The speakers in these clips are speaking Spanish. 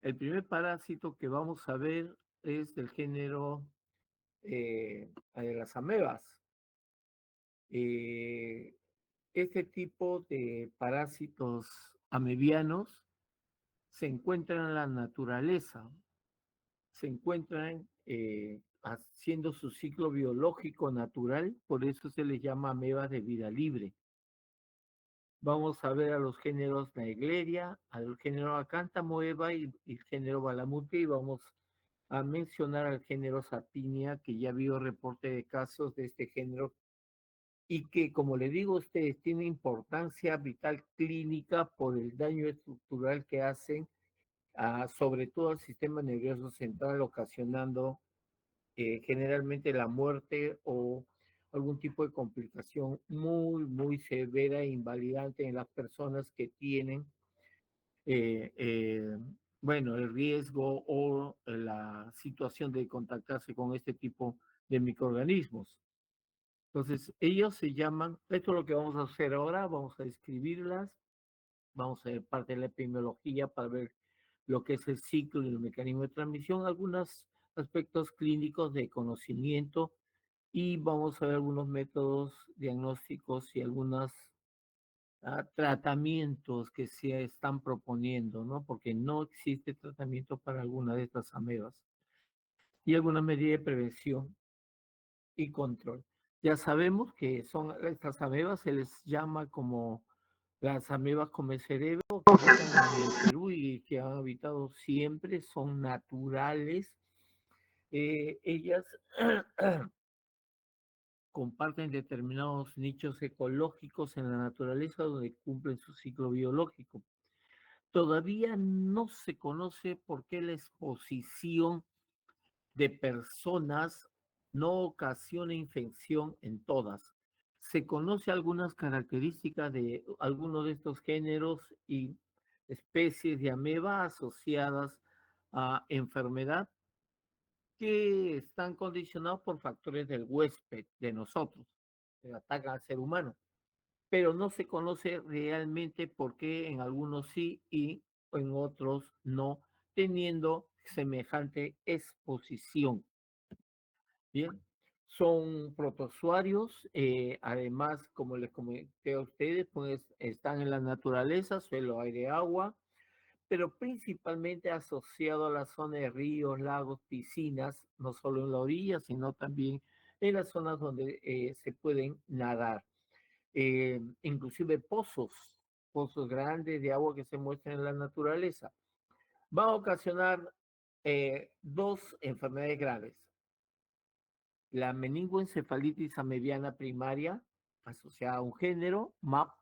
El primer parásito que vamos a ver es del género de las amebas. Eh, este tipo de parásitos amebianos se encuentran en la naturaleza, se encuentran haciendo su ciclo biológico natural, por eso se les llama amebas de vida libre. Vamos a ver a los géneros Naegleria, al género Acanthamoeba y el género Balamutia, y vamos a mencionar al género Sapinia, que ya vio reporte de casos de este género y que, como le digo a ustedes, tiene importancia vital clínica por el daño estructural que hacen, sobre todo al sistema nervioso central, ocasionando generalmente la muerte o algún tipo de complicación muy, muy severa e invalidante en las personas que tienen, eh, eh, bueno, el riesgo o la situación de contactarse con este tipo de microorganismos. Entonces, ellos se llaman, esto es lo que vamos a hacer ahora, vamos a describirlas, vamos a ver parte de la epidemiología para ver lo que es el ciclo y el mecanismo de transmisión, algunos aspectos clínicos de conocimiento y vamos a ver algunos métodos diagnósticos y algunos tratamientos que se están proponiendo, ¿no? Porque no existe tratamiento para alguna de estas amebas y alguna medida de prevención y control. Ya sabemos que son estas amebas, se les llama como las amebas come cerebro, que habitan en el Perú y que han habitado siempre, son naturales. Ellas comparten determinados nichos ecológicos en la naturaleza donde cumplen su ciclo biológico. Todavía no se conoce por qué la exposición de personas no ocasiona infección en todas. Se conoce algunas características de algunos de estos géneros y especies de ameba asociadas a enfermedad que están condicionados por factores del huésped, de nosotros, que ataca al ser humano, pero no se conoce realmente por qué en algunos sí y en otros no, teniendo semejante exposición. Bien, son protozoarios, además, como les comenté a ustedes, pues están en la naturaleza, suelo, aire, agua, pero principalmente asociado a la zona de ríos, lagos, piscinas, no solo en la orilla, sino también en las zonas donde se pueden nadar. Inclusive pozos, pozos grandes de agua que se muestran en la naturaleza. Va a ocasionar dos enfermedades graves. La meningoencefalitis amebiana primaria, asociada a un género, MAP,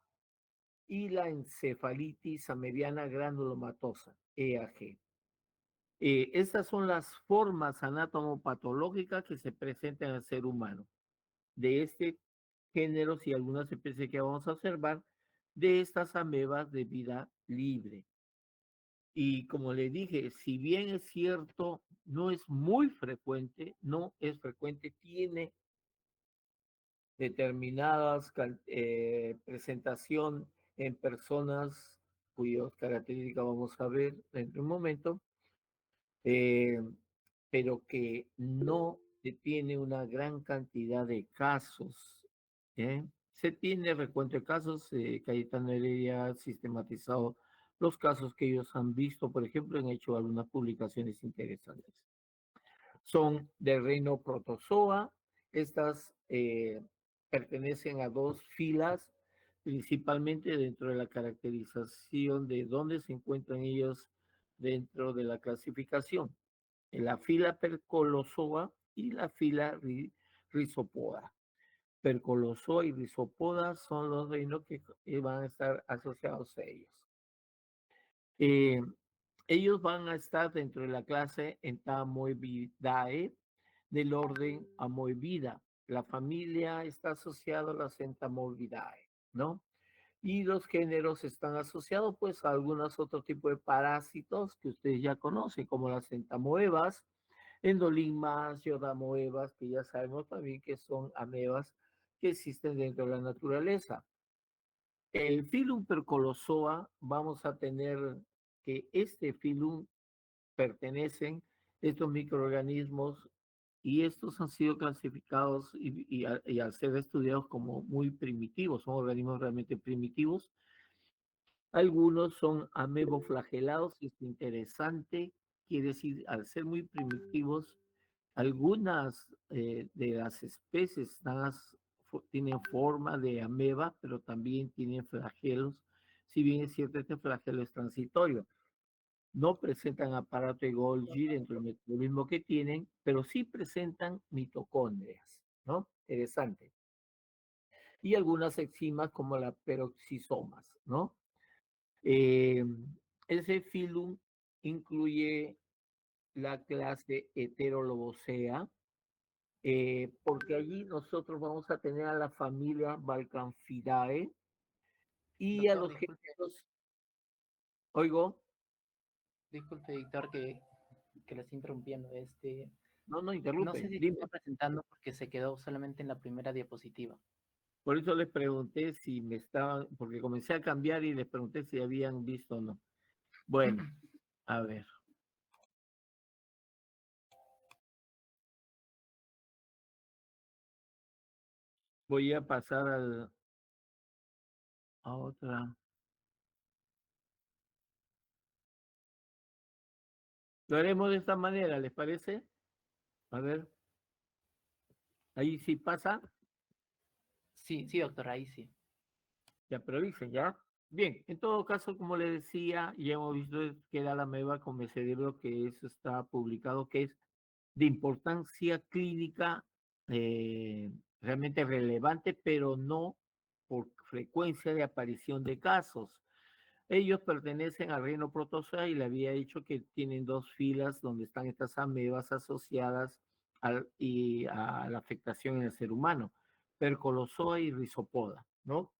y la encefalitis amebiana granulomatosa, EAG. Estas son las formas anatomopatológicas que se presentan en el ser humano. De este género y algunas especies que vamos a observar, de estas amebas de vida libre. Y como le dije, si bien es cierto, no es muy frecuente, no es frecuente, tiene determinadas presentación en personas cuyas características vamos a ver en un momento, eh, pero que no se tiene una gran cantidad de casos. ¿Eh? Se tiene recuento de casos, Cayetano Heredia ha sistematizado los casos que ellos han visto, por ejemplo, han hecho algunas publicaciones interesantes. Son del reino Protozoa, estas pertenecen a dos filas, principalmente dentro de la caracterización de dónde se encuentran ellos dentro de la clasificación en la fila Percolozoa y la fila Rhizopoda. Percolozoa y Rhizopoda son los reinos que van a estar asociados a ellos. Eh, ellos van a estar dentro de la clase Entamoebidae del orden Amoebida. La familia está asociada a las Entamoebidae, ¿no? Y los géneros están asociados pues a algunos otros tipos de parásitos que ustedes ya conocen, como las entamoebas, endolimas, yodamoebas, que ya sabemos también que son amebas que existen dentro de la naturaleza. El filum percolozoa, vamos a tener que este filum pertenecen estos microorganismos y estos han sido clasificados y al ser estudiados como muy primitivos, son organismos realmente primitivos. Algunos son ameboflagelados, y es interesante, quiere decir, al ser muy primitivos, algunas de las especies tienen forma de ameba, pero también tienen flagelos. Si bien es cierto, este flagelo es transitorio. No presentan aparato de Golgi dentro del metabolismo que tienen, pero sí presentan mitocondrias, ¿no? Interesante. Y algunas enzimas como la peroxisomas, ¿no? Eh, ese filum incluye la clase Heterolobosea, porque allí nosotros vamos a tener a la familia Balcanfidae y a Doctor, los disculpe, géneros, oigo, disculpe, Víctor, que le estoy interrumpiendo. no, no No sé interrumpe, si se dime. está presentando porque se quedó solamente en la primera diapositiva. Por eso les pregunté si me estaban, porque comencé a cambiar y les pregunté si habían visto o no. Bueno, a ver, voy a pasar a otra. Lo haremos de esta manera, ¿les parece? A ver, ahí sí pasa, Sí, sí, doctor, ahí sí. ya, pero dicen, ¿ya? Bien, en todo caso, como le decía, ya hemos visto que era la meva con el cerebro, que eso está publicado, que es de importancia clínica realmente relevante, pero no por frecuencia de aparición de casos. Ellos pertenecen al reino protozoa y le había dicho que tienen dos filas donde están estas amebas asociadas y a la afectación en el ser humano, Percolozoa y Rhizopoda, ¿no?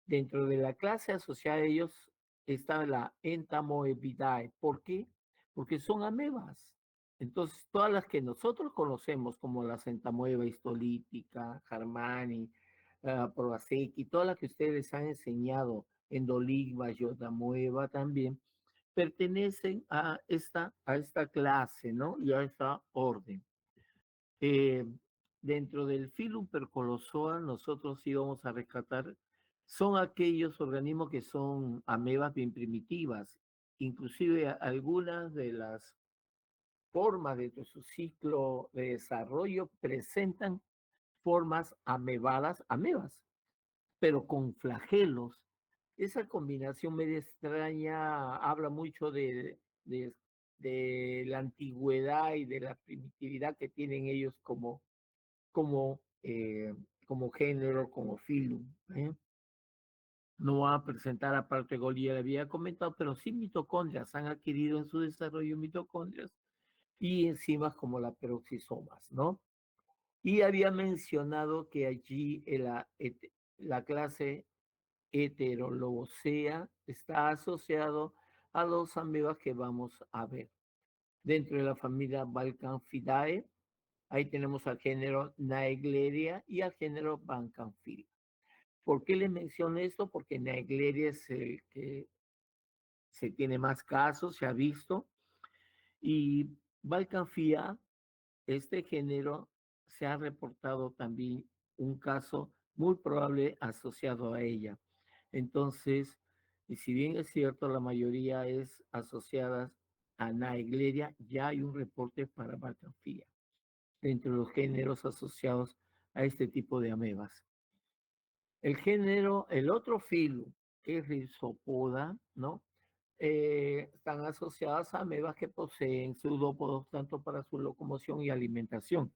Dentro de la clase asociada a ellos está la Entamoebidae. ¿Por qué? Porque son amebas. Entonces, todas las que nosotros conocemos, como la Entamoeba histolítica, Harmani, Proaceki, todas las que ustedes han enseñado, Endoligma, Yodamoeba también, pertenecen a esta clase, ¿no? Y a esta orden. Eh, Dentro del filum Percolozoa, nosotros íbamos a rescatar, son aquellos organismos que son amebas bien primitivas, inclusive algunas de las formas de su ciclo de desarrollo presentan formas amebadas, amebas, pero con flagelos. Esa combinación medio extraña habla mucho de la antigüedad y de la primitividad que tienen ellos como, eh, como género, como filum. ¿Eh? No va a presentar aparte Gol, ya le había comentado, pero sí mitocondrias han adquirido en su desarrollo mitocondrias y enzimas como la peroxisomas, ¿no? Y había mencionado que allí la clase heterolobosea está asociado a los amebas que vamos a ver. Dentro de la familia Balcanfidae, ahí tenemos al género Naegleria y al género Bancanfil. ¿Por qué le menciono esto? Porque Naegleria es el que se tiene más casos, se ha visto, y Balcanfia, este género, se ha reportado también un caso muy probable asociado a ella. Entonces, y si bien es cierto, la mayoría es asociadas a Naegleria, ya hay un reporte para Balcanfia entre los géneros asociados a este tipo de amebas. El género, el otro filo, que es Rhizopoda, ¿no? Están asociadas a amebas que poseen pseudópodos tanto para su locomoción y alimentación.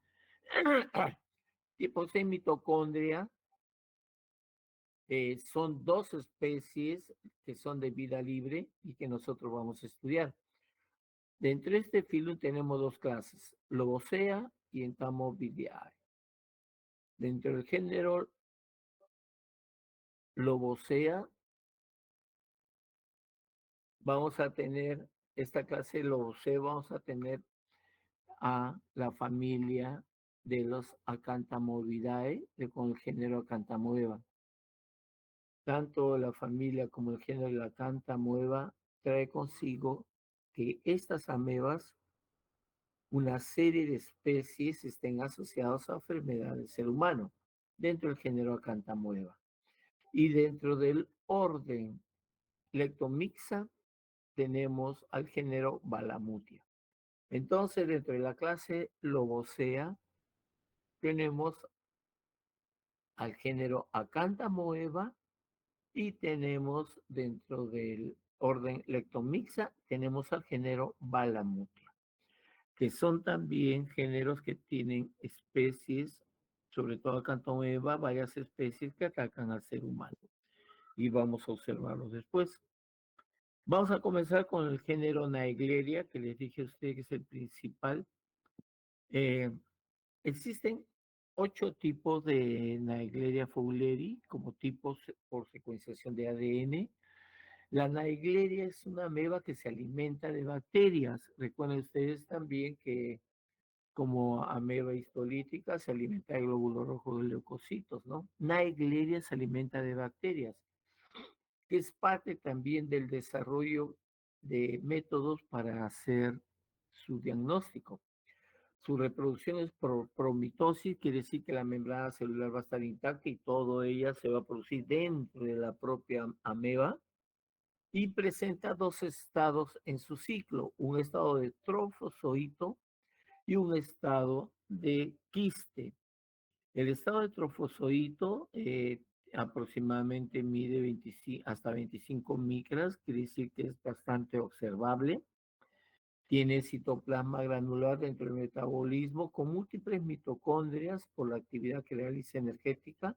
Y poseen mitocondria. Son dos especies que son de vida libre y que nosotros vamos a estudiar. Dentro de este filo tenemos dos clases, Lobosea y Entamoeba. Dentro del género Lobosea vamos a tener esta clase de Lobosea, vamos a tener a la familia de los Acantamoebidae, con el género Acantamoeba. Tanto la familia como el género de la Acantamoeba trae consigo que estas amebas, una serie de especies estén asociadas a enfermedades del ser humano dentro del género Acantamueva. Y dentro del orden Lectomixa tenemos al género Balamutia. Entonces, dentro de la clase Lobosea tenemos al género Acantamoeba y tenemos dentro del orden Lectomixa, tenemos al género Balamutia, que son también géneros que tienen especies, sobre todo Acantamoeba, varias especies que atacan al ser humano. Y vamos a observarlos después. Vamos a comenzar con el género Naegleria, que les dije a ustedes que es el principal. Eh, Existen 8 tipos de Naegleria fowleri como tipos por secuenciación de ADN. La Naegleria es una ameba que se alimenta de bacterias. Recuerden ustedes también que como ameba histolítica se alimenta de glóbulos rojos de leucocitos, ¿no? Naegleria se alimenta de bacterias, que es parte también del desarrollo de métodos para hacer su diagnóstico. Su reproducción es por promitosis, quiere decir que la membrana celular va a estar intacta y todo ella se va a producir dentro de la propia ameba y presenta 2 estados en su ciclo, un estado de trofozoito y un estado de quiste. El estado de trofozoito aproximadamente mide 25, hasta 25 micras, quiere decir que es bastante observable. Tiene citoplasma granular dentro del metabolismo con múltiples mitocondrias por la actividad que realiza energética,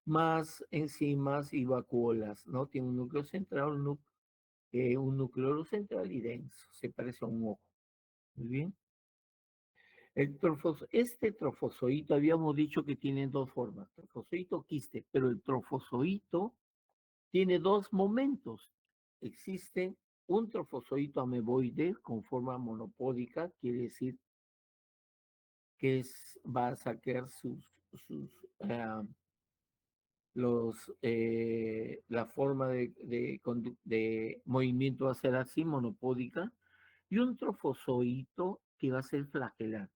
más enzimas y vacuolas, ¿no? Tiene un núcleo central, un núcleo central y denso, se parece a un ojo. Muy bien. Este trofozoito, habíamos dicho que tiene 2 formas, trofozoito quiste, pero el trofozoito tiene 2 momentos. Existe un trofozoito ameboide con forma monopódica, quiere decir que va a sacar ah, la forma de movimiento va a ser así, monopódica, y un trofozoito que va a ser flagelar.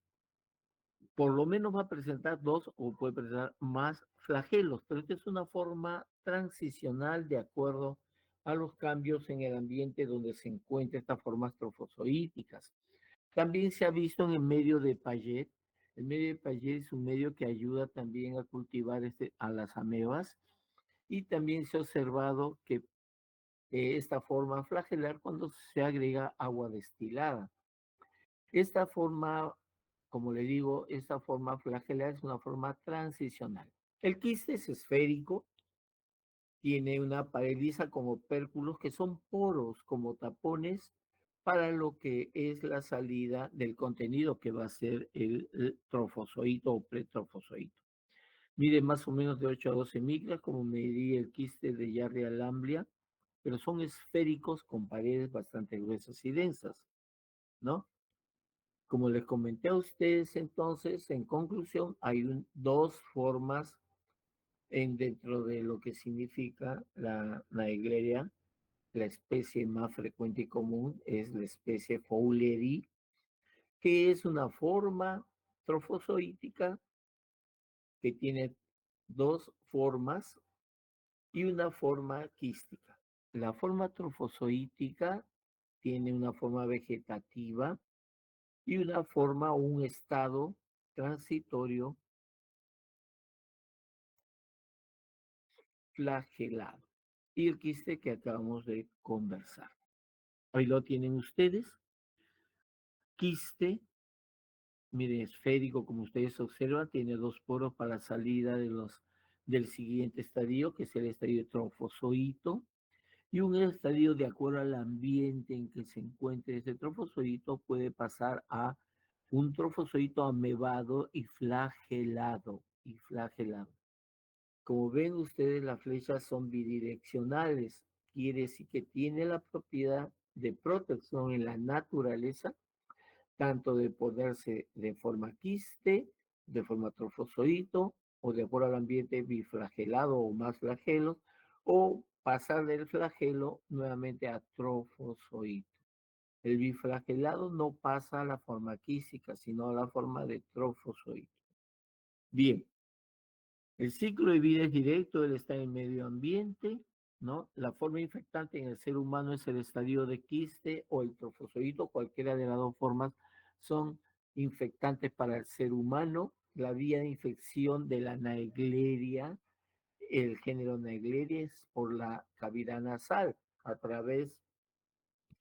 Por lo menos va a presentar 2 o puede presentar más flagelos, pero esta es una forma transicional de acuerdo a los cambios en el ambiente donde se encuentran estas formas trofozoíticas. También se ha visto en el medio de Payet. El medio de Payet es un medio que ayuda también a cultivar a las amebas y también se ha observado que esta forma flagelar cuando se agrega agua destilada. Esta forma, como le digo, esta forma flagelar es una forma transicional. El quiste es esférico, tiene una pared lisa con opérculos que son poros como tapones para lo que es la salida del contenido que va a ser el trofozoito o pretrofozoito. Mide más o menos de 8 a 12 micras, como medía el quiste de Yarria lamblia, pero son esféricos con paredes bastante gruesas y densas, ¿no? Como les comenté a ustedes entonces, en conclusión, hay 2 formas dentro de lo que significa la Naegleria. La especie más frecuente y común es la especie Fowleri, que es una forma trofozoítica que tiene 2 formas y una forma quística. La forma trofozoítica tiene una forma vegetativa y una forma o un estado transitorio flagelado. Y el quiste que acabamos de conversar. Ahí lo tienen ustedes. Quiste, mire, esférico, como ustedes observan, tiene 2 poros para salida del siguiente estadio, que es el estadio de trofozoito, y un estadio de acuerdo al ambiente en que se encuentre ese trofozoito puede pasar a un trofozoito amebado y flagelado. Como ven ustedes, las flechas son bidireccionales. Quiere decir que tiene la propiedad de protección en la naturaleza, tanto de ponerse de forma quiste, de forma trofozoito, o de acuerdo al ambiente biflagelado o más flagelos, o pasar del flagelo nuevamente a trofozoito. El biflagelado no pasa a la forma quística, sino a la forma de trofozoito. Bien, el ciclo de vida es directo, él está en el medio ambiente, ¿no? La forma infectante en el ser humano es el estadio de quiste o el trofozoito, cualquiera de las dos formas son infectantes para el ser humano. La vía de infección de la Naegleria, el género Naegleria, es por la cavidad nasal, a través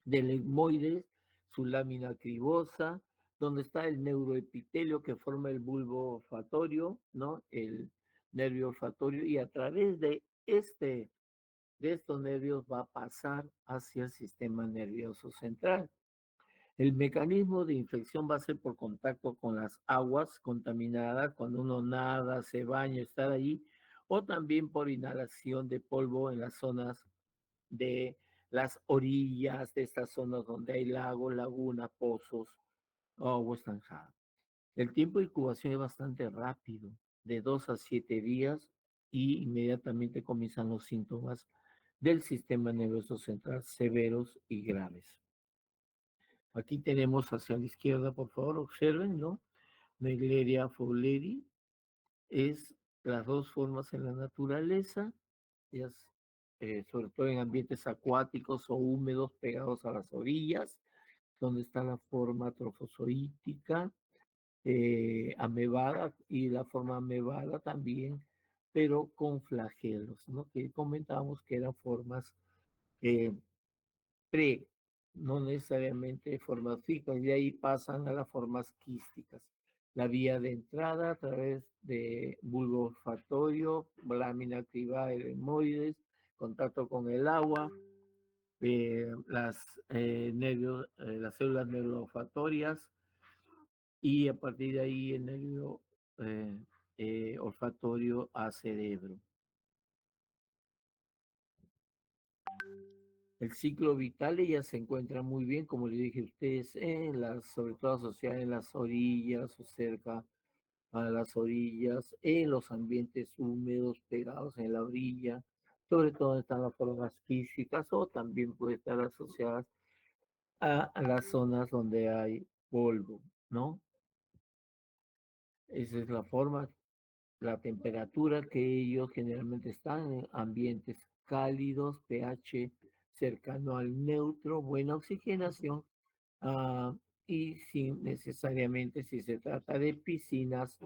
del etmoides, su lámina cribosa, donde está el neuroepitelio que forma el bulbo olfatorio, ¿no? El nervio olfatorio, y a través de estos nervios va a pasar hacia el sistema nervioso central. El mecanismo de infección va a ser por contacto con las aguas contaminadas, cuando uno nada, se baña, está ahí, o también por inhalación de polvo en las zonas de las orillas de estas zonas donde hay lagos, lagunas, pozos o agua estancada. El tiempo de incubación es bastante rápido, de 2 a 7 días, y inmediatamente comienzan los síntomas del sistema nervioso central severos y graves. Aquí tenemos hacia la izquierda, por favor, observen, ¿no? Naegleria fowleri es las dos formas en la naturaleza, ellas, sobre todo en ambientes acuáticos o húmedos pegados a las orillas, donde está la forma trofozoítica, amebada, y la forma amebada también, pero con flagelos, ¿no? Que comentábamos que eran formas eh, pre, no necesariamente formas fijas, y ahí pasan a las formas quísticas. La vía de entrada a través de bulbo olfatorio, lámina activada de etmoides, contacto con el agua, las células neuroolfatorias, y a partir de ahí el nervio eh, olfatorio a cerebro. El ciclo vital ya se encuentra muy bien, como le dije a ustedes, sobre todo asociada en las orillas o cerca a las orillas, en los ambientes húmedos pegados en la orilla, sobre todo están las formas físicas, o también puede estar asociadas a las zonas donde hay polvo, ¿no? Esa es la forma, la temperatura que ellos generalmente están en ambientes cálidos, pH cercano al neutro, buena oxigenación, ah, y sin necesariamente, si se trata de piscinas,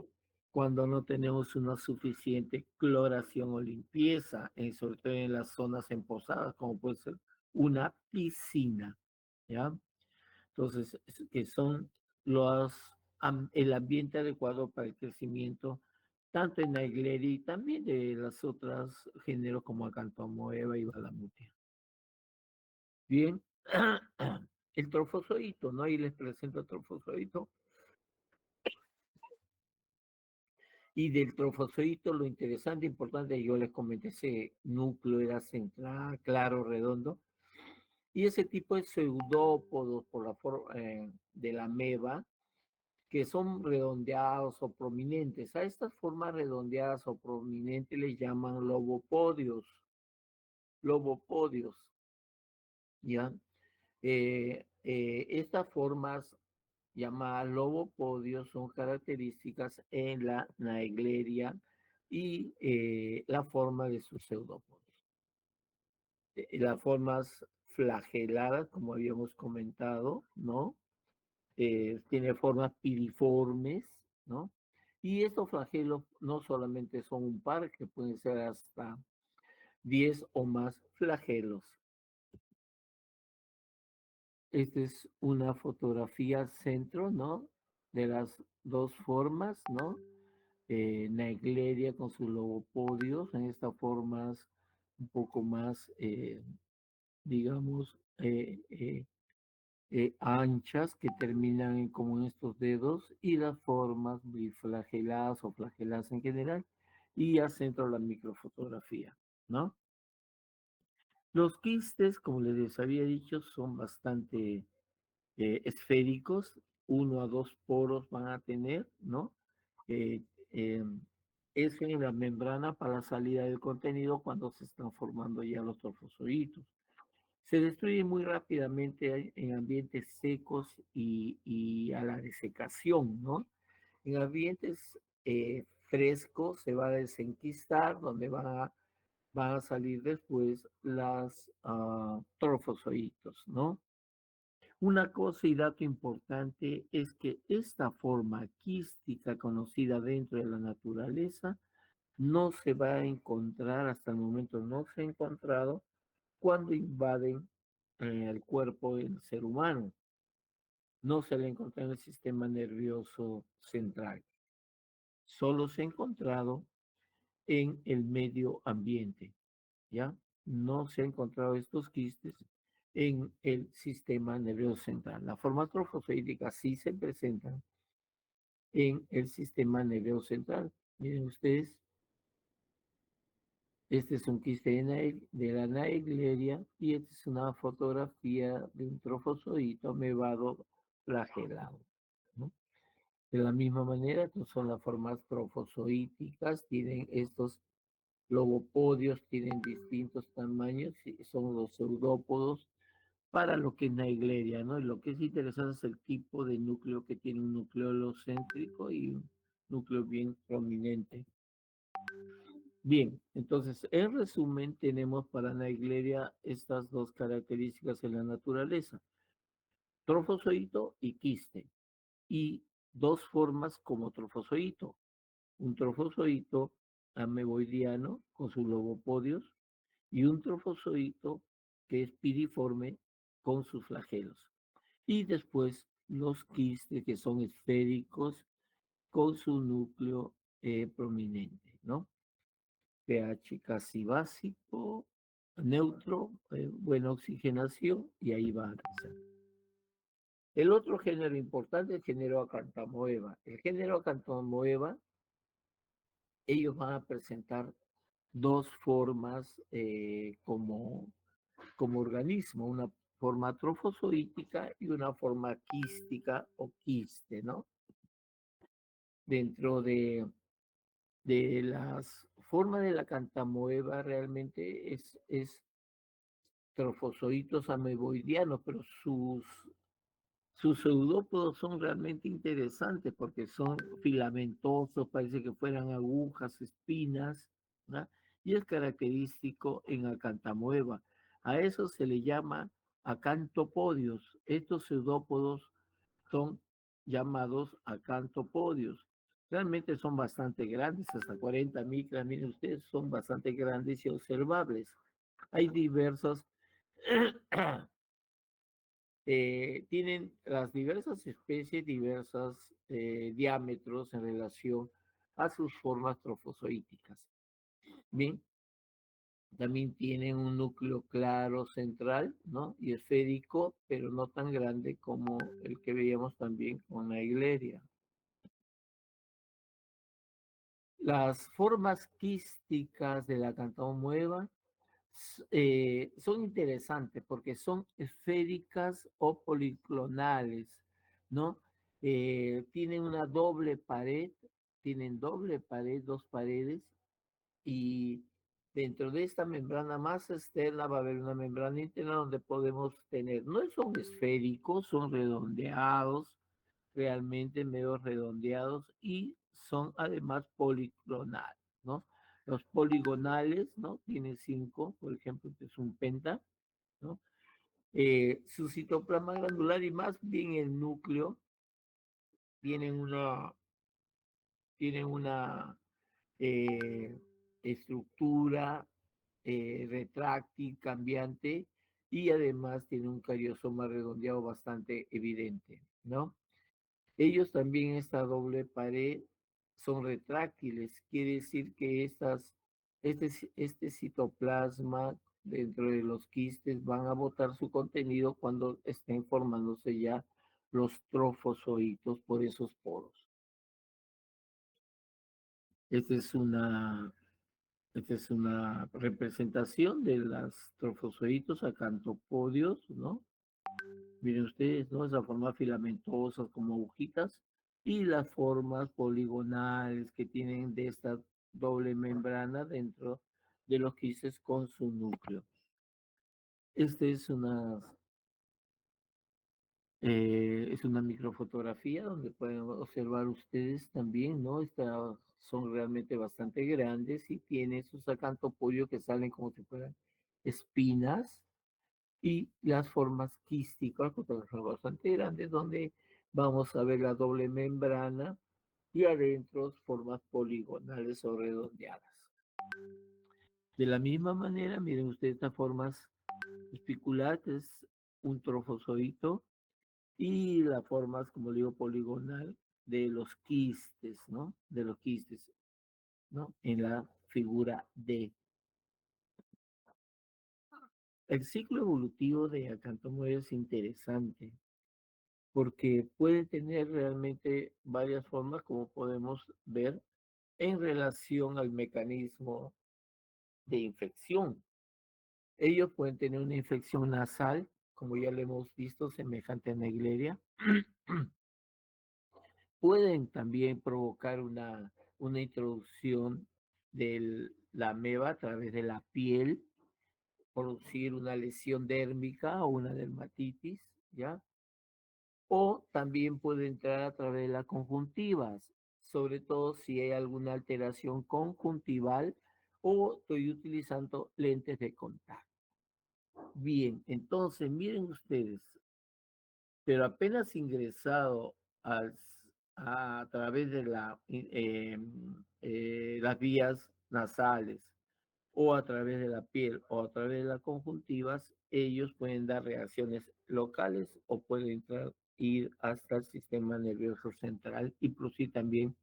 cuando no tenemos una suficiente cloración o limpieza, sobre todo en las zonas emposadas, como puede ser una piscina, ¿ya? Entonces, que son el ambiente adecuado para el crecimiento, tanto en la iglesia y también de las otras géneros como Acantomoeba y Balamutia. Bien, el trofozoito, ¿no? Ahí les presento el trofozoito. Y del trofozoito, lo interesante, importante, yo les comenté, ese núcleo era central, claro, redondo, y ese tipo de pseudópodos por la forma de la ameba, que son redondeados o prominentes. A estas formas redondeadas o prominentes les llaman lobopodios. Lobopodios, ¿ya? Estas formas llamadas lobopodios son características en la Naegleria y la forma de sus pseudópodos. Las formas flageladas, como habíamos comentado, ¿no? Tiene formas piriformes, ¿no? Y estos flagelos no solamente son un par, que pueden ser hasta 10 o más flagelos. Esta es una fotografía centro, ¿no? De las dos formas, ¿no? Naegleria con sus lobopodios, en estas formas un poco más, digamos, anchas, que terminan en como en estos dedos, y las formas biflageladas o flageladas en general, y al centro la microfotografía, ¿no? Los quistes, como les había dicho, son bastante esféricos, 1 a 2 poros van a tener, ¿no? Eh, eh, es en la membrana para la salida del contenido cuando se están formando ya los trofozoitos. Se destruye muy rápidamente en ambientes secos y a la desecación, ¿no? En ambientes frescos se va a desenquistar, donde van a salir después las trofosoditos, ¿no? Una cosa y dato importante es que esta forma quística conocida dentro de la naturaleza no se va a encontrar, hasta el momento no se ha encontrado, cuando invaden el cuerpo del ser humano. No se le ha encontrado en el sistema nervioso central. Solo se ha encontrado en el medio ambiente, ¿ya? No se han encontrado estos quistes en el sistema nervioso central. La forma trofosítica sí se presenta en el sistema nervioso central. Miren ustedes, este es un quiste de la naegleria y esta es una fotografía de un trofozoito amebado flagelado, ¿no? De la misma manera, que son las formas trofozoíticas, tienen estos lobopodios, tienen distintos tamaños, y son los pseudópodos para lo que es Naegleria, ¿no? Y lo que es interesante es el tipo de núcleo que tiene un núcleo céntrico y un núcleo bien prominente. Bien, entonces, en resumen, tenemos para Naegleria estas dos características en la naturaleza, trofozoito y quiste, y dos formas como trofozoito, un trofozoito ameboidiano con sus lobopodios y un trofozoito que es piriforme con sus flagelos. Y después los quistes que son esféricos con su núcleo prominente, ¿no? pH casi básico, neutro, buena oxigenación y ahí va a crecer. El otro género importante es el género Acantamoeba. El género Acantamoeba, ellos van a presentar dos formas como organismo, una forma trofozoítica y una forma quística o quiste, ¿no? Dentro de las formas de la cantamoeba realmente es trofozoitos ameboidianos, pero sus pseudópodos son realmente interesantes porque son filamentosos, parece que fueran agujas, espinas, ¿no? Y es característico en Acantamoeba. A eso se le llama acantopodios. Estos pseudópodos son llamados acantopodios. Realmente son bastante grandes, hasta 40 micras, miren ustedes, son bastante grandes y observables. Hay diversos tienen las diversas especies diversos diámetros en relación a sus formas trofozoíticas. Bien, también tienen un núcleo claro central, ¿no? Y esférico, pero no tan grande como el que veíamos también con la iglesia. Las formas quísticas de la cantomueva son interesantes porque son esféricas o policlonales, ¿no? Tienen una doble pared, tienen doble pared, dos paredes, y dentro de esta membrana más externa va a haber una membrana interna donde podemos tener, no son esféricos, son redondeados, realmente medio redondeados y son además policlonales, ¿no? Los poligonales, ¿no? Tiene cinco, por ejemplo, que es un penta, ¿no? Su citoplasma granular y más bien el núcleo tienen una eh, estructura retráctil, cambiante, y además tiene un cariosoma redondeado bastante evidente, ¿no? Ellos también, esta doble pared, son retráctiles, quiere decir que este citoplasma dentro de los quistes van a botar su contenido cuando estén formándose ya los trofozoitos por esos poros. Esta es una, esta es una representación de los trofozoitos acantopodios, ¿no? Miren ustedes, ¿no? Esa forma filamentosa como agujitas y las formas poligonales que tienen de esta doble membrana dentro de los quistes con su núcleo. Este es una microfotografía donde pueden observar ustedes también, ¿no? Estas son realmente bastante grandes y tiene sus acantopollo que salen como si fueran espinas y las formas quísticas, que son bastante grandes, donde vamos a ver la doble membrana y adentro formas poligonales o redondeadas. De la misma manera, miren ustedes estas formas espicular, que es un trofozoito, y las formas, como digo, poligonal de los quistes, ¿no? De los quistes, ¿no? En la figura D. El ciclo evolutivo de Acanthomore es interesante porque puede tener realmente varias formas, como podemos ver, en relación al mecanismo de infección. Ellos pueden tener una infección nasal, como ya lo hemos visto, semejante a Naegleria. Pueden también provocar una introducción de la ameba a través de la piel, producir una lesión dérmica o una dermatitis, ¿ya? O también puede entrar a través de las conjuntivas, sobre todo si hay alguna alteración conjuntival o estoy utilizando lentes de contacto. Bien, entonces miren ustedes, pero apenas ingresado al, a través de las vías nasales o a través de la piel o a través de las conjuntivas, ellos pueden dar reacciones locales o pueden ir hasta el sistema nervioso central y producir también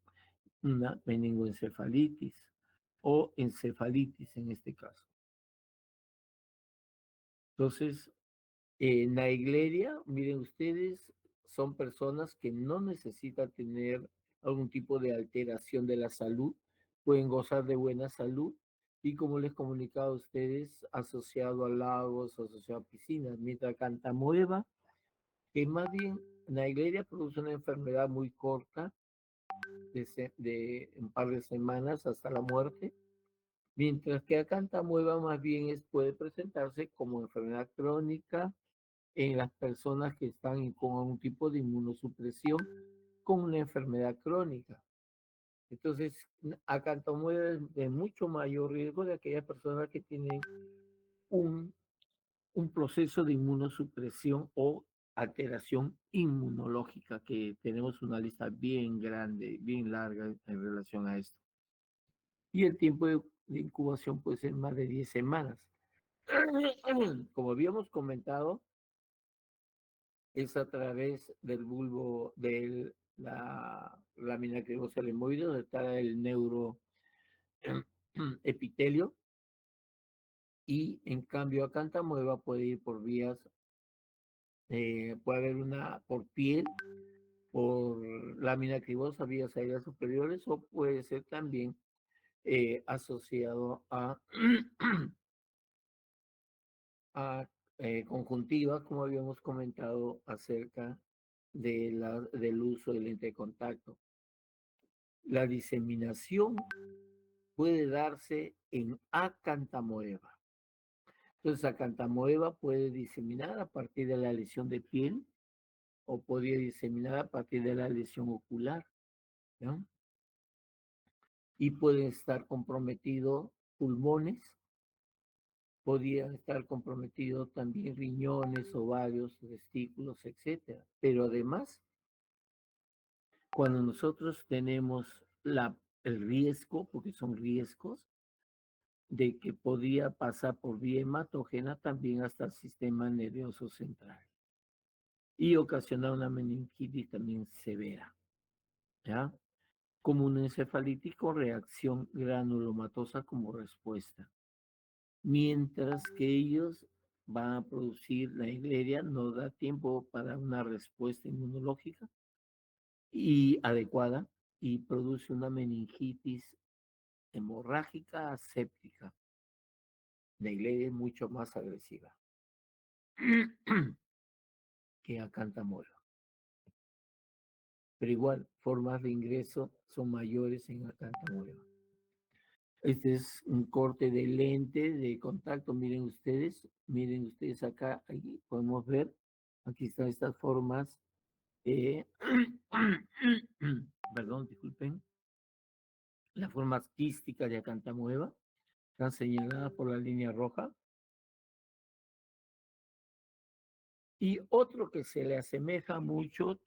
una meningoencefalitis o encefalitis en este caso. Entonces, Naegleria, miren ustedes, son personas que no necesitan tener algún tipo de alteración de la salud, pueden gozar de buena salud y como les comunicaba a ustedes, asociado a lagos, asociado a piscinas, mientras Cantamueva, que más bien Naegleria produce una enfermedad muy corta, de un par de semanas hasta la muerte, mientras que Acantamueva más bien puede presentarse como enfermedad crónica en las personas que están con un tipo de inmunosupresión con una enfermedad crónica. Entonces, Acantomuela es de mucho mayor riesgo de aquellas personas que tienen un, un proceso de inmunosupresión o alteración inmunológica, que tenemos una lista bien grande, bien larga en relación a esto. Y el tiempo de incubación puede ser más de 10 semanas. Como habíamos comentado, es a través del bulbo de la lámina cribosa lemoide, donde está el neuroepitelio, y en cambio Acantamueva puede ir por vías, puede haber una por piel, por lámina cribosa, vías aéreas superiores, o puede ser también asociado a, a conjuntiva, como habíamos comentado acerca del uso del lente de contacto. La diseminación puede darse en acantamoeba. Entonces, acantamoeba puede diseminar a partir de la lesión de piel o podría diseminar a partir de la lesión ocular, ¿no? Y pueden estar comprometidos pulmones, podrían estar comprometidos también riñones, ovarios, testículos, etcétera. Pero además, cuando nosotros tenemos el riesgo, porque son riesgos, de que podría pasar por vía hematógena también hasta el sistema nervioso central y ocasionar una meningitis también severa, ¿ya? Como un encefalitis con reacción granulomatosa como respuesta. Mientras que ellos van a producir la igleria, no da tiempo para una respuesta inmunológica y adecuada y produce una meningitis hemorrágica aséptica. La igleria es mucho más agresiva que a Cantamoyo. Pero igual, formas de ingreso son mayores en Acantamueva. Este es un corte de lente de contacto. Miren ustedes acá, ahí podemos ver, aquí están estas formas. eh, Perdón, disculpen, las formas quísticas de Acantamueva están señaladas por la línea roja. Y otro que se le asemeja mucho,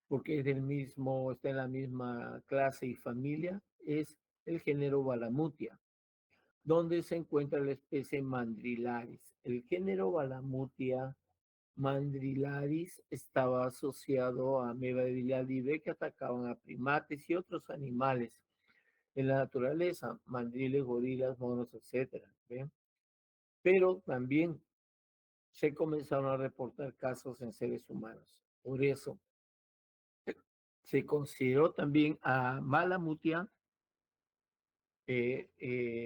porque es del mismo, está en la misma clase y familia, es el género Balamutia, donde se encuentra la especie Mandrilaris. El género Balamutia mandrilaris estaba asociado a ameba de vida libre que atacaban a primates y otros animales en la naturaleza, mandriles, gorilas, monos, etcétera. ¿Ven? Pero también se comenzaron a reportar casos en seres humanos. Por eso se consideró también a Malamutia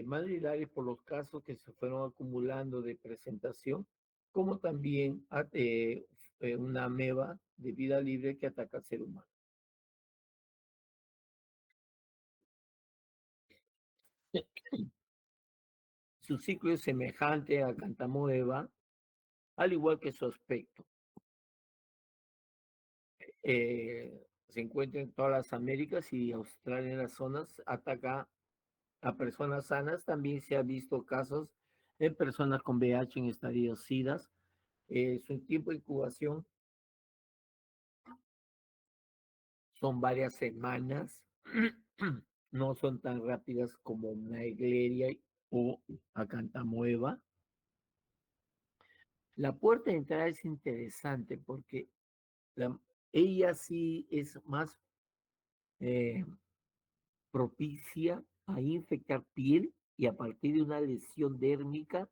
mandrilaris por los casos que se fueron acumulando de presentación, como también una ameba de vida libre que ataca al ser humano. Su ciclo es semejante a Cantamoeba, al igual que su aspecto. Se encuentra en todas las Américas y Australia en las zonas, ataca a personas sanas. También se ha visto casos en personas con VIH en estadios SIDAS. Su tiempo de incubación son varias semanas, no son tan rápidas como Naegleria o Acantamueva. La puerta de entrada es interesante porque la, ella sí es más eh, propicia a infectar piel y a partir de una lesión dérmica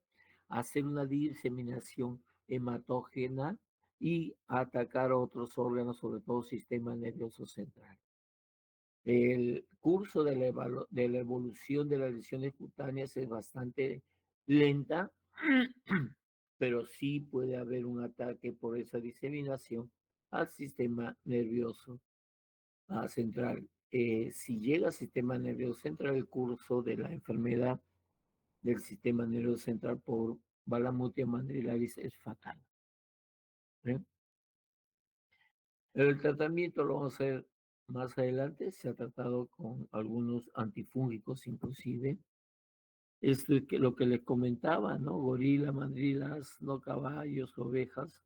hacer una diseminación hematógena y atacar otros órganos, sobre todo sistema nervioso central. El curso de la evolución de las lesiones cutáneas es bastante lenta, pero sí puede haber un ataque por esa diseminación al sistema nervioso central. Si llega al sistema nervioso central, el curso de la enfermedad del sistema nervioso central por Balamutia mandrilaris es fatal. ¿Eh? El tratamiento lo vamos a ver más adelante. Se ha tratado con algunos antifúngicos, inclusive. Es lo que les comentaba, ¿no? Gorila, mandrilas, no caballos, ovejas,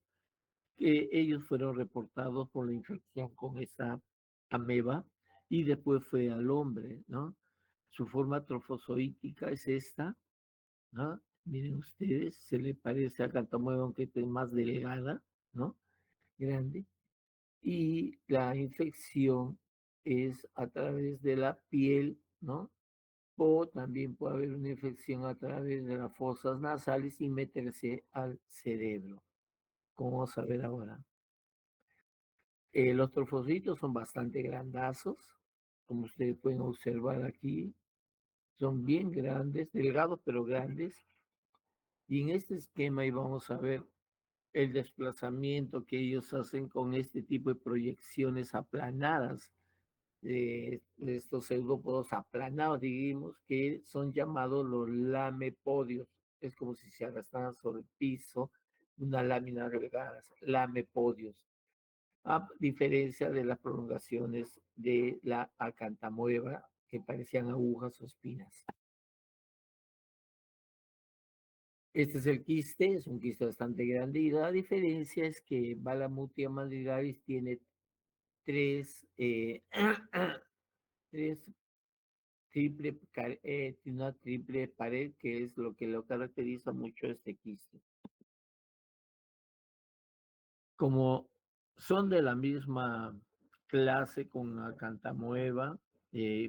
que ellos fueron reportados por la infección con esa ameba y después fue al hombre, ¿no? Su forma trofozoítica es esta, ¿no? Miren ustedes, se le parece a Cantamueva, aunque es más delgada, ¿no? Grande. Y la infección es a través de la piel, ¿no? O también puede haber una infección a través de las fosas nasales y meterse al cerebro, como vamos a ver ahora. Los trofocitos son bastante grandazos, como ustedes pueden observar aquí. Son bien grandes, delgados pero grandes. Y en este esquema ahí vamos a ver el desplazamiento que ellos hacen con este tipo de proyecciones aplanadas, de estos pseudópodos aplanados, digamos, que son llamados los lamepodios. Es como si se arrastraran sobre el piso una lámina delgada, lamepodios, a diferencia de las prolongaciones de la acantamueva que parecían agujas o espinas. Este es el quiste, es un quiste bastante grande y la diferencia es que Balamutia mandrilaris tiene tres, tres tiene una triple pared que es lo que lo caracteriza mucho este quiste. Como son de la misma clase con Acantamueva,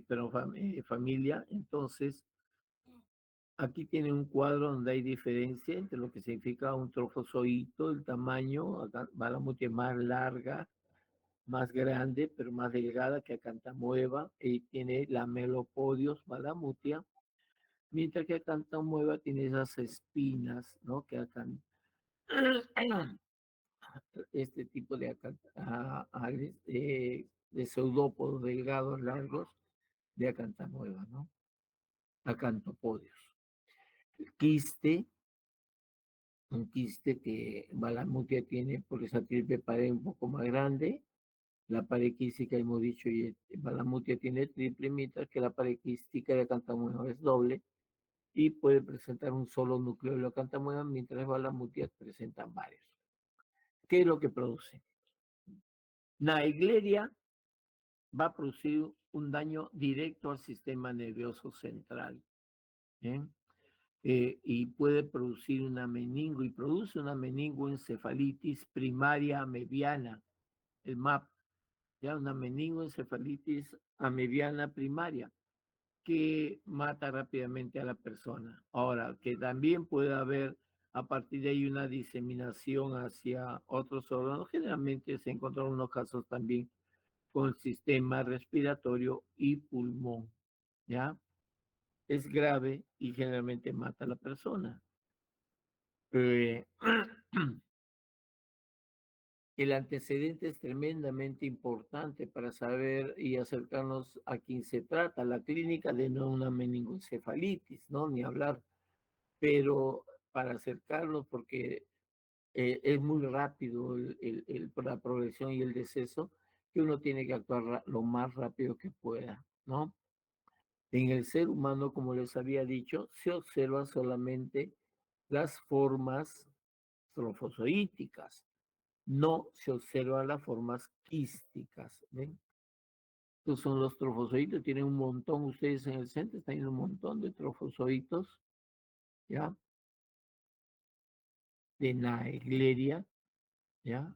pero familia, entonces aquí tiene un cuadro donde hay diferencia entre lo que significa un trofozoito, el tamaño, acá va la mutia más larga, más grande, pero más delgada que Acantamueva, y tiene lamelopodios, Balamutia, mientras que Acantamueva tiene esas espinas, ¿no? Que acan este tipo de, de pseudópodos delgados, largos, de Acantamueva, ¿no? acantopodios. El quiste, un quiste que Balamutia tiene por esa triple pared un poco más grande. La pared quística, hemos dicho, y Balamutia tiene triple, mientras que la pared quística de Acantamueva es doble y puede presentar un solo núcleo de la Acantamueva, mientras Balamutia presentan varios. ¿Qué es lo que produce? Naegleria va a producir un daño directo al sistema nervioso central. ¿Eh? Y puede producir una meningo y produce una meningoencefalitis primaria amebiana, el MAP, ya una meningoencefalitis amebiana primaria que mata rápidamente a la persona. Ahora, que también puede haber a partir de ahí una diseminación hacia otros órganos, generalmente se encontraron unos casos también con el sistema respiratorio y pulmón, ¿ya? Es grave y generalmente mata a la persona. Eh, el antecedente es tremendamente importante para saber y acercarnos a quién se trata. La clínica de no una meningoencefalitis, ¿no? Ni hablar, pero para acercarnos, porque es muy rápido la progresión y el deceso, que uno tiene que actuar lo más rápido que pueda, ¿no? En el ser humano, como les había dicho, se observan solamente las formas trofozoíticas, no se observan las formas quísticas. ¿Ven? Estos son los trofozoitos, tienen un montón, ustedes en el centro están viendo un montón de trofozoitos, ¿ya? De Naegleria, ¿ya?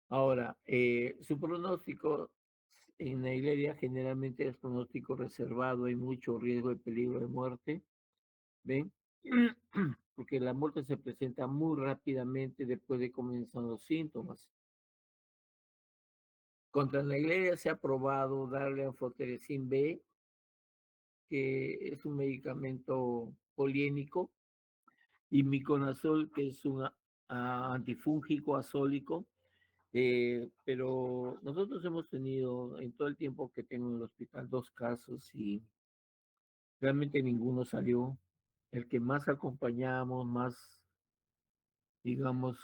Ahora, su pronóstico en Naegleria generalmente es pronóstico reservado, hay mucho riesgo de peligro de muerte, ¿ven? Porque la muerte se presenta muy rápidamente después de comenzar los síntomas. Contra la iglesia se ha probado darle anfotericin B, que es un medicamento poliénico, y miconazol, que es un antifúngico azólico, pero nosotros hemos tenido en todo el tiempo que tengo en el hospital 2 casos y realmente ninguno salió. El que más acompañamos, más, digamos,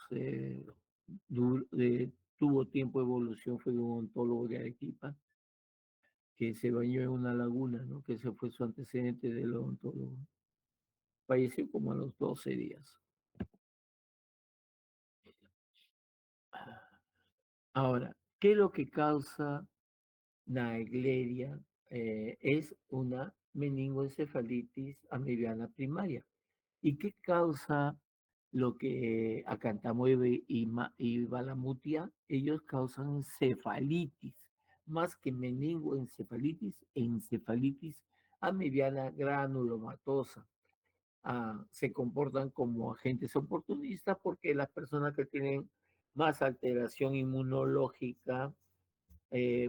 tuvo tiempo de evolución fue un ontólogo de Arequipa que se bañó en una laguna, ¿no? Que ese fue su antecedente del odontólogo. Falleció como a los 12 días. Ahora, ¿qué es lo que causa Naegleria? Es una meningoencefalitis amibiana primaria. ¿Y qué causa lo que Acantamueve y Balamutia? Ellos causan encefalitis, más que meningoencefalitis, encefalitis amibiana granulomatosa. Se comportan como agentes oportunistas porque las personas que tienen más alteración inmunológica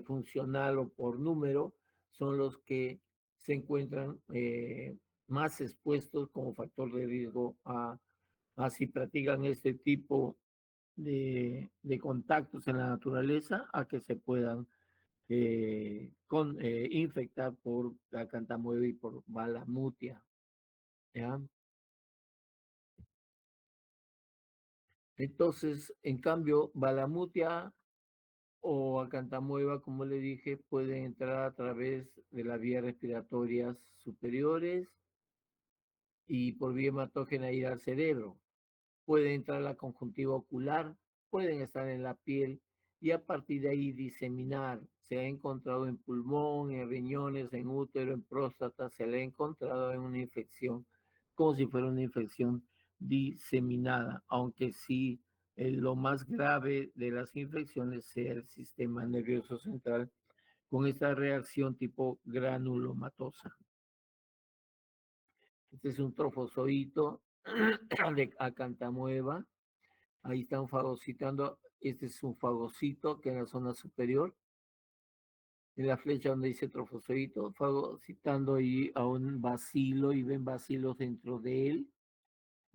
funcional o por número son los que se encuentran más expuestos como factor de riesgo a si practican este tipo de contactos en la naturaleza, a que se puedan infectar por la cantamueve y por balamutia. ¿Ya? Entonces, en cambio, balamutia o acantamueva, como le dije, pueden entrar a través de las vías respiratorias superiores y por vía hematógena ir al cerebro. Puede entrar a la conjuntiva ocular, pueden estar en la piel y a partir de ahí diseminar. Se ha encontrado en pulmón, en riñones, en útero, en próstata, se le ha encontrado en una infección, como si fuera una infección diseminada, aunque sí lo más grave de las infecciones sea el sistema nervioso central con esta reacción tipo granulomatosa. Este es un trofozoito de acantamueva. Ahí están fagocitando. Este es un fagocito que en la zona superior, en la flecha donde dice trofozoito, fagocitando ahí a un bacilo y ven bacilos dentro de él.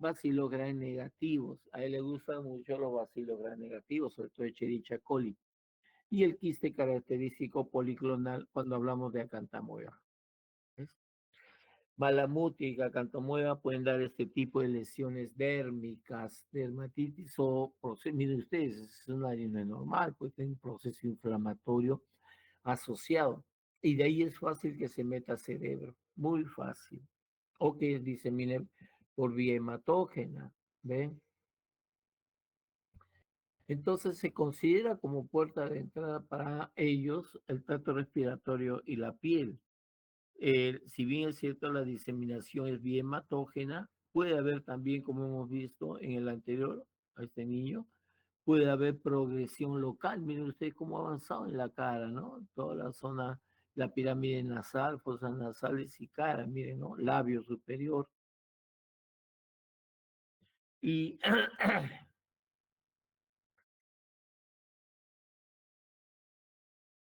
Bacilos gram negativos. A él le gustan mucho los bacilos gram negativos, sobre todo Escherichia coli. Y el quiste característico policlonal cuando hablamos de acantamueva. ¿Ves? Malamute y Cacantomueva pueden dar este tipo de lesiones dérmicas, dermatitis o proceso. Miren ustedes, es una harina normal, puede tener un proceso inflamatorio asociado. Y de ahí es fácil que se meta al cerebro, muy fácil. O que disemine por vía hematógena, ¿ven? Entonces se considera como puerta de entrada para ellos el tracto respiratorio y la piel. Si bien es cierto, la diseminación es bien hematógena, puede haber también, como hemos visto en el anterior, a este niño, puede haber progresión local. Miren ustedes cómo ha avanzado en la cara, ¿no? Toda la zona, la pirámide nasal, fosas nasales y cara, miren, ¿no? Labio superior. Y,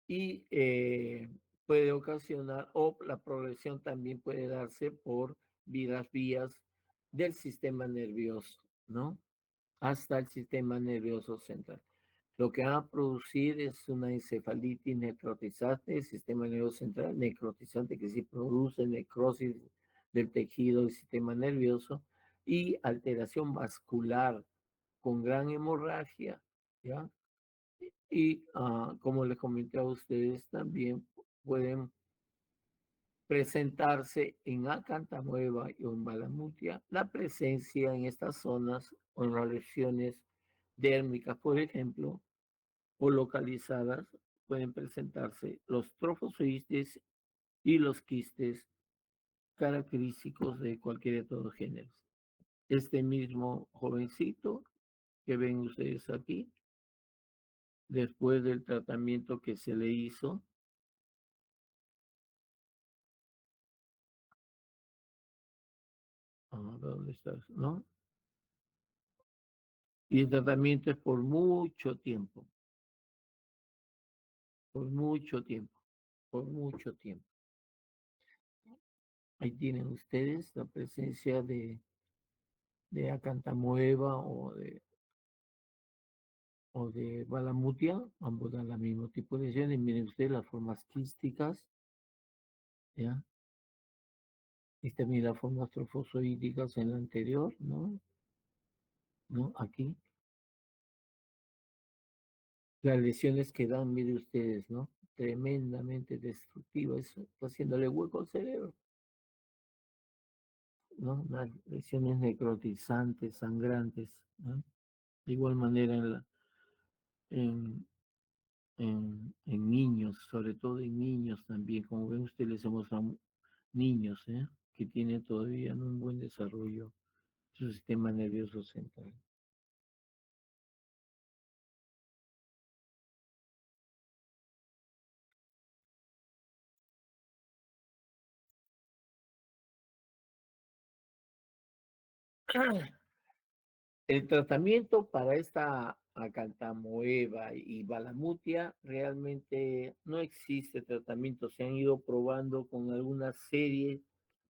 y puede ocasionar, o la progresión también puede darse por las vías del sistema nervioso, ¿no? Hasta el sistema nervioso central. Lo que va a producir es una encefalitis necrotizante, el sistema nervioso central necrotizante que sí produce necrosis del tejido del sistema nervioso y alteración vascular con gran hemorragia, ¿ya? Y como les comenté a ustedes, también pueden presentarse en Acantamueva y en Balamutia la presencia en estas zonas o en las lesiones dérmicas, por ejemplo, o localizadas, pueden presentarse los trofozoides y los quistes característicos de cualquier de estos géneros. Este mismo jovencito que ven ustedes aquí, después del tratamiento que se le hizo, ¿dónde estás? ¿No? Y el tratamiento es por mucho tiempo, por mucho tiempo. Ahí tienen ustedes la presencia de acantamueva o de balamutia, ambos dan la mismo tipo de lesiones. Miren ustedes las formas quísticas, ¿ya? Y también las formas trofozoídicas en la anterior, ¿no? ¿No? Aquí. Las lesiones que dan, miren ustedes, ¿no? Tremendamente destructivas, eso está haciéndole hueco al cerebro, ¿no? Las lesiones necrotizantes, sangrantes, ¿no? De igual manera en, en niños, sobre todo en niños también, como ven ustedes, les hemos dado niños, ¿eh? Que tienen todavía un buen desarrollo su sistema nervioso central. El tratamiento para esta acantamoeba y balamutia realmente no existe tratamiento. Se han ido probando con alguna serie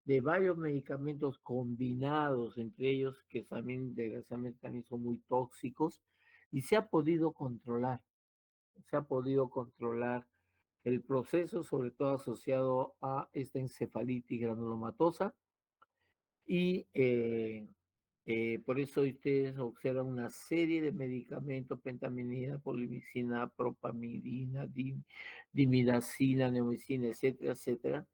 de varios medicamentos combinados, entre ellos que también desgraciadamente también son muy tóxicos, y se ha podido controlar el proceso, sobre todo asociado a esta encefalitis granulomatosa, y por eso ustedes observan una serie de medicamentos, pentaminida, polimicina, propamidina, dimidacina, neomicina, etcétera, etcétera,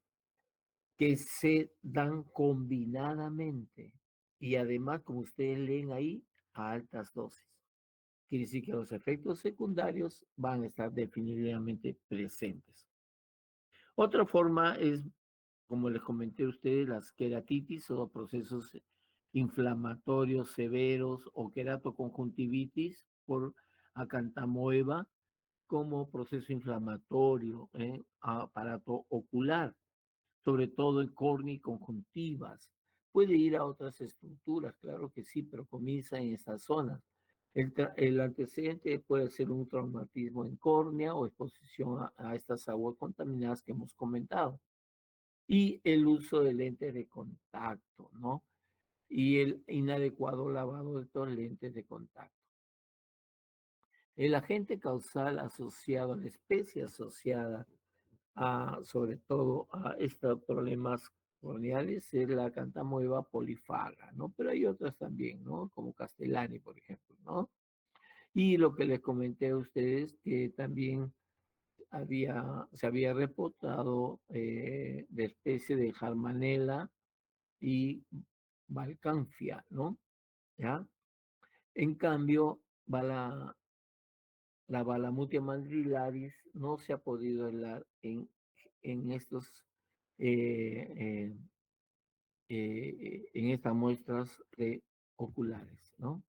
que se dan combinadamente y además, como ustedes leen ahí, a altas dosis. Quiere decir que los efectos secundarios van a estar definitivamente presentes. Otra forma es, como les comenté a ustedes, las queratitis o procesos inflamatorios severos o queratoconjuntivitis por acantamoeba como proceso inflamatorio, aparato ocular, sobre todo en córnea y conjuntivas. Puede ir a otras estructuras, claro que sí, pero comienza en estas zonas. El antecedente puede ser un traumatismo en córnea o exposición a estas aguas contaminadas que hemos comentado. Y el uso de lentes de contacto, ¿no? Y el inadecuado lavado de estos lentes de contacto. El agente causal asociado, la especie asociada a, sobre todo a estos problemas coloniales es la cantamueva polifaga, ¿no? Pero hay otras también, ¿no? Como Castellani, por ejemplo, ¿no? Y lo que les comenté a ustedes, que también se había reportado de especie de Jarmanela y Balcanfia, ¿no? ¿Ya? En cambio, la Balamutia mandrilaris no se ha podido hablar en estos eh, en estas muestras de oculares, ¿no?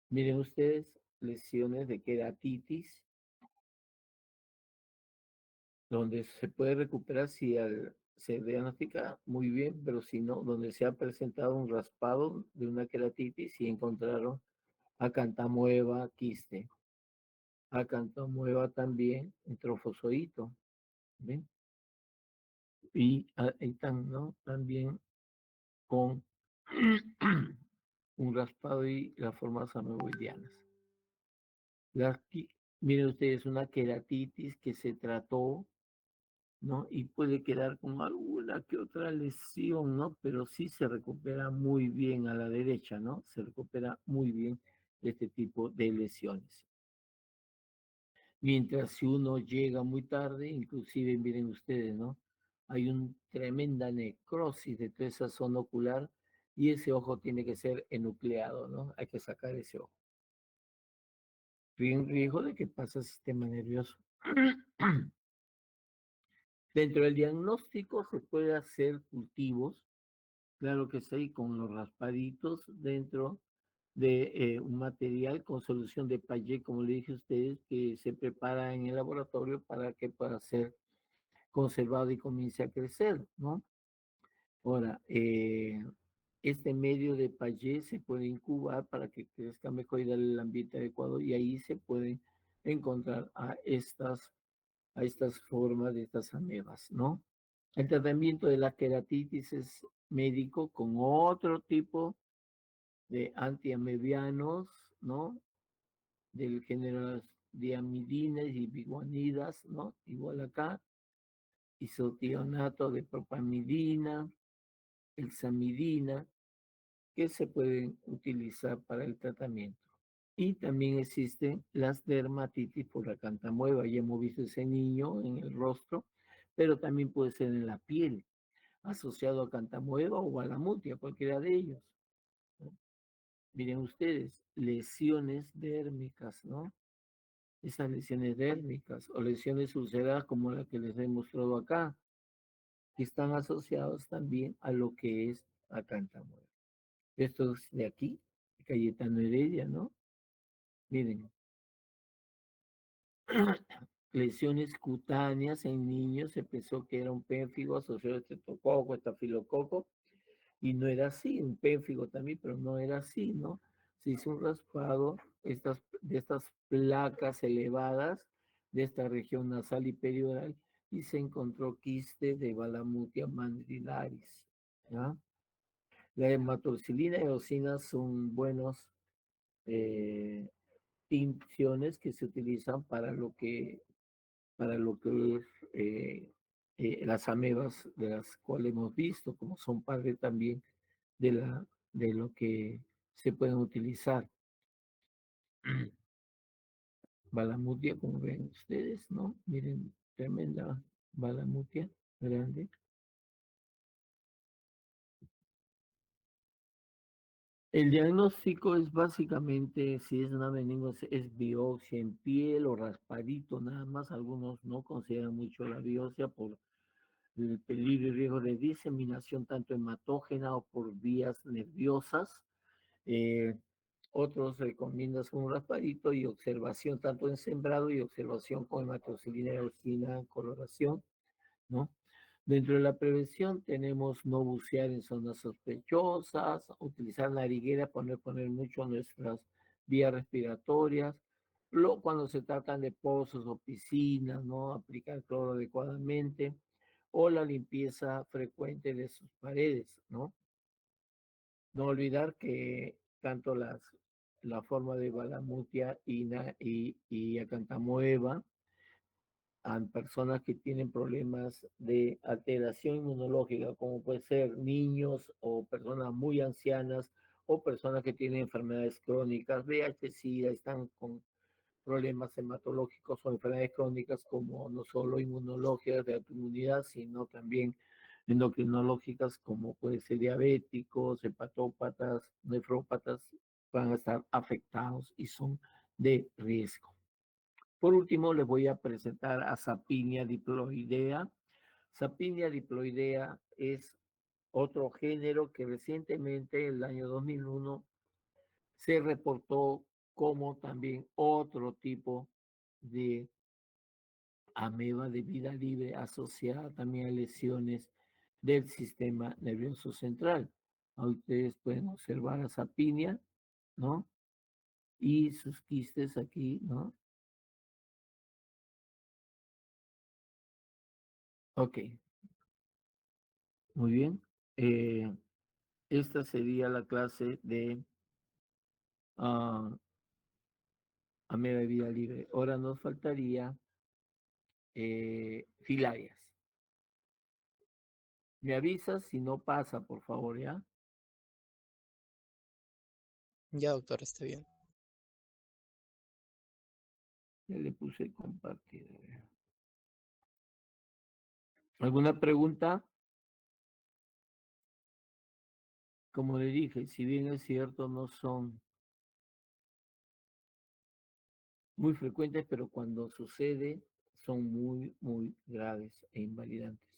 Miren ustedes, lesiones de queratitis, donde se puede recuperar si se diagnostica muy bien, pero si no, donde se ha presentado un raspado de una queratitis y encontraron acantamueva quiste, acantamueva también en trofozoito, ¿ven? Y ahí están, ¿no? También con un raspado y las formas ameboidianas. La, miren ustedes, una queratitis que se trató, ¿no? Y puede quedar con alguna que otra lesión, ¿no? Pero sí se recupera muy bien a la derecha, ¿no? Se recupera muy bien de este tipo de lesiones. Mientras si uno llega muy tarde, inclusive miren ustedes, ¿no? Hay una tremenda necrosis de toda esa zona ocular y ese ojo tiene que ser enucleado, ¿no? Hay que sacar ese ojo. Sin riesgo de que pase al sistema nervioso. Dentro del diagnóstico se puede hacer cultivos, claro que sí, con los raspaditos dentro de un material con solución de Payet, como le dije a ustedes, que se prepara en el laboratorio para que pueda ser conservado y comience a crecer, ¿no? Ahora, este medio de Payet se puede incubar para que crezca mejor y darle el ambiente adecuado y ahí se pueden encontrar a estas formas de estas amebas, ¿no? El tratamiento de la queratitis es médico con otro tipo de antiamebianos, ¿no? Del género diamidinas y biguanidas, ¿no? Igual acá, isotionato de propamidina, hexamidina, que se pueden utilizar para el tratamiento. Y también existen las dermatitis por la cantamueva. Ya hemos visto ese niño en el rostro, pero también puede ser en la piel, asociado a cantamueva o a la mutia, cualquiera de ellos, ¿no? Miren ustedes, lesiones dérmicas, ¿no? Esas lesiones dérmicas o lesiones ulceradas como la que les he mostrado acá, que están asociados también a lo que es a cantamueva. Estos de aquí, Cayetano Heredia, ¿no? Miren, lesiones cutáneas en niños, se pensó que era un pénfigo asociado a estreptococo, estafilococo, y no era así, un pénfigo también, pero no era así, ¿no? Se hizo un raspado de estas placas elevadas de esta región nasal y perioral y se encontró quiste de Balamutia mandrilaris, ¿ya? La hematoxilina y eosina son buenos eh, tinciones que se utilizan para lo que es las amebas de las cuales hemos visto, como son parte también de, de lo que se pueden utilizar. Balamutia, como ven ustedes, ¿no? Miren, tremenda balamutia, grande. El diagnóstico es básicamente, si es una meningosis, es biopsia en piel o raspadito, nada más. Algunos no consideran mucho la biopsia por el peligro y riesgo de diseminación tanto hematógena o por vías nerviosas. Eh, Otros recomiendan un raspadito y observación tanto en sembrado y observación con hematoxilina y eosina, coloración, ¿no? Dentro de la prevención tenemos no bucear en zonas sospechosas, utilizar nariguera para no poner mucho nuestras vías respiratorias, cuando se tratan de pozos o piscinas, ¿no? Aplicar cloro adecuadamente o la limpieza frecuente de sus paredes, ¿no? No olvidar que tanto la forma de Balamutia y Acantamueva a personas que tienen problemas de alteración inmunológica, como puede ser niños o personas muy ancianas o personas que tienen enfermedades crónicas, VIH, SIDA, están con problemas hematológicos o enfermedades crónicas como no solo inmunológicas de autoinmunidad, sino también endocrinológicas como puede ser diabéticos, hepatópatas, nefrópatas, van a estar afectados y son de riesgo. Por último, les voy a presentar a Sapinia diploidea. Sapinia diploidea es otro género que recientemente, en el año 2001, se reportó como también otro tipo de ameba de vida libre asociada también a lesiones del sistema nervioso central. Ahí ustedes pueden observar a Sapinia, ¿no? Y sus quistes aquí, ¿no? Ok, muy bien. Eh, Esta sería la clase de ameba de vida libre. Ahora nos faltaría filarias. Me avisas si no pasa, por favor, ¿ya? Ya, doctor, está bien. Ya le puse compartir. A ver. ¿Alguna pregunta? Como le dije, si bien es cierto, no son muy frecuentes, pero cuando sucede son muy, muy graves e invalidantes.